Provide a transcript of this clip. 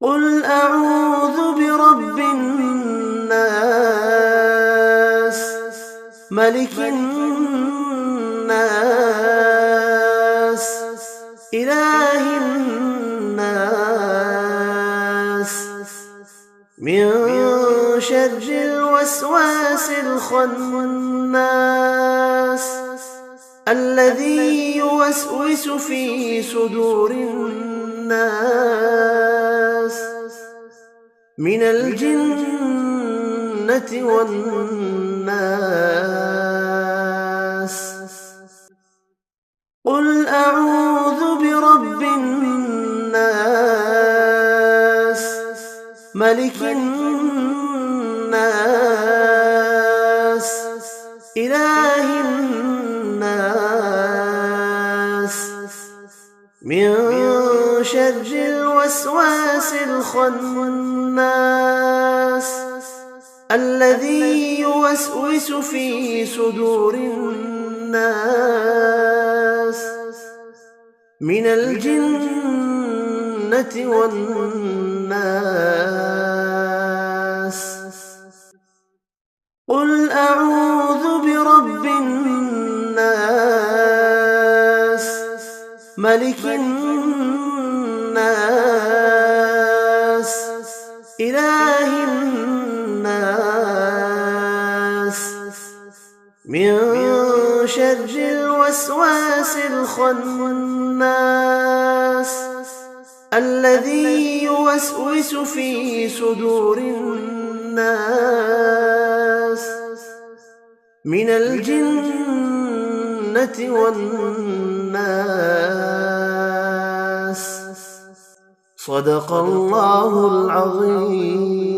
قل أعوذ برب الناس ملك الناس إله الناس من شر الوسواس الخناس الذي يوسوس في صدور الناس من الجنة والناس. قل أعوذ برب الناس ملك الناس إله الناس من شر الوسواس الخناس الذي يوسوس في صدور الناس من الجنة والناس. قل أعوذ برب الناس ملك الناس إله الناس من شر الوسواس الخناس الذي يوسوس في صدور الناس من الجنة والناس. صدق الله العظيم.